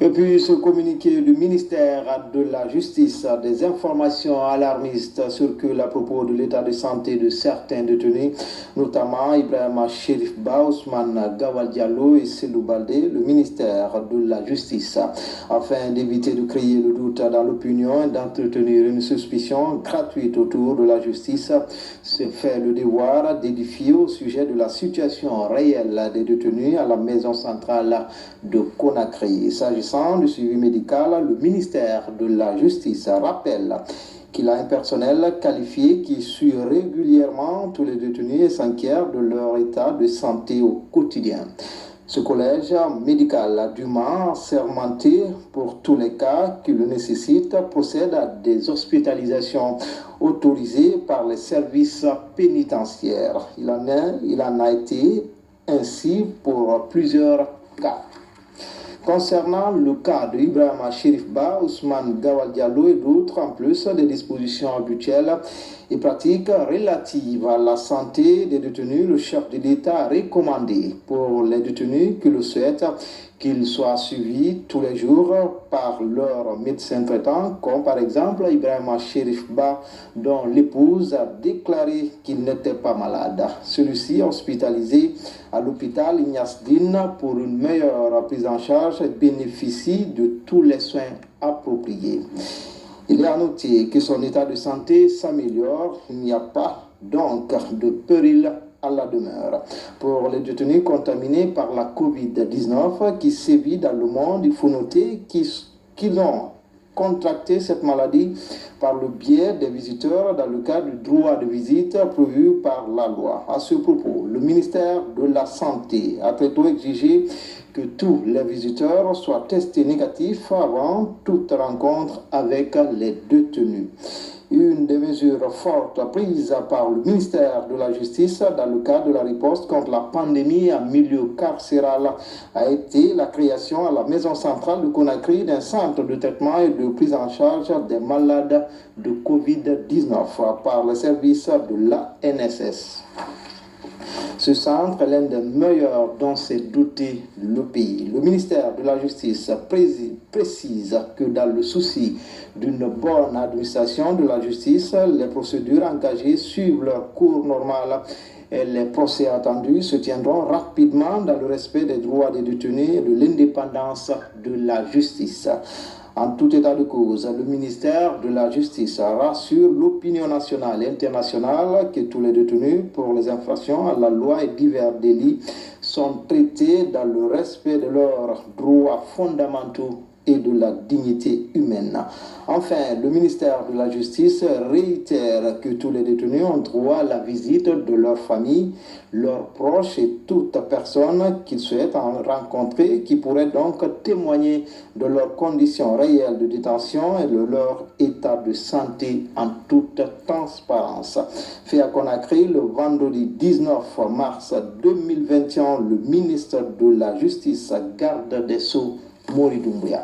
Et puis ce communiqué du ministère de la Justice, des informations alarmistes circulent à propos de l'état de santé de certains détenus, notamment Ibrahima Cherif Ba, Ousmane Gawal Diallo et Selou Baldé. Le ministère de la Justice, afin d'éviter de créer le doute dans l'opinion et d'entretenir une suspicion gratuite autour de la justice, se fait le devoir d'édifier au sujet de la situation réelle des détenus à la maison centrale de Conakry. S'agissant du suivi médical, le ministère de la Justice rappelle qu'il a un personnel qualifié qui suit régulièrement tous les détenus et s'inquiète de leur état de santé au quotidien. Ce collège médical dûment sermenté pour tous les cas qui le nécessitent procède à des hospitalisations autorisées par les services pénitentiaires. Il en a été ainsi pour plusieurs cas. Concernant le cas de Ibrahima Cherif Ba, Ousmane Gawal Diallo et d'autres, en plus des dispositions habituelles et pratiques relatives à la santé des détenus, le chef de l'État a recommandé pour les détenus qui le souhaitent qu'ils soient suivis tous les jours par leur médecin traitant, comme par exemple Ibrahima Cherif Ba, dont l'épouse a déclaré qu'il n'était pas malade. Celui-ci, hospitalisé à l'hôpital Ignace Dine pour une meilleure prise en charge, bénéficie de tous les soins appropriés. Il est à noter que son état de santé s'améliore. Il n'y a pas donc de péril à la demeure. Pour les détenus contaminés par la COVID-19 qui sévit dans le monde, il faut noter qu'ils ont contracté cette maladie par le biais des visiteurs dans le cadre du droit de visite prévu par la loi. À ce propos, le ministère de la Santé a très tôt exigé que tous les visiteurs soient testés négatifs avant toute rencontre avec les détenus. Une des mesures fortes prises par le ministère de la Justice dans le cadre de la riposte contre la pandémie en milieu carcéral a été la création à la maison centrale de Conakry d'un centre de traitement et de prise en charge des malades de COVID-19 par le service de l'ANSS. Ce centre est l'un des meilleurs dont s'est doté le pays. Le ministère de la Justice précise que dans le souci d'une bonne administration de la justice, les procédures engagées suivent leur cours normal et les procès attendus se tiendront rapidement dans le respect des droits des détenus et de l'indépendance de la justice. En tout état de cause, le ministère de la Justice rassure l'opinion nationale et internationale que tous les détenus pour les infractions à la loi et divers délits sont traités dans le respect de leurs droits fondamentaux et de la dignité humaine. Enfin, le ministère de la Justice réitère que tous les détenus ont droit à la visite de leur famille, leurs proches et toute personne qu'ils souhaitent en rencontrer, qui pourrait donc témoigner de leurs conditions réelles de détention et de leur état de santé en toute transparence. Fait à Conakry le vendredi 19 mars 2021, le ministre de la Justice, garde des Sceaux, Mori Doumbouya.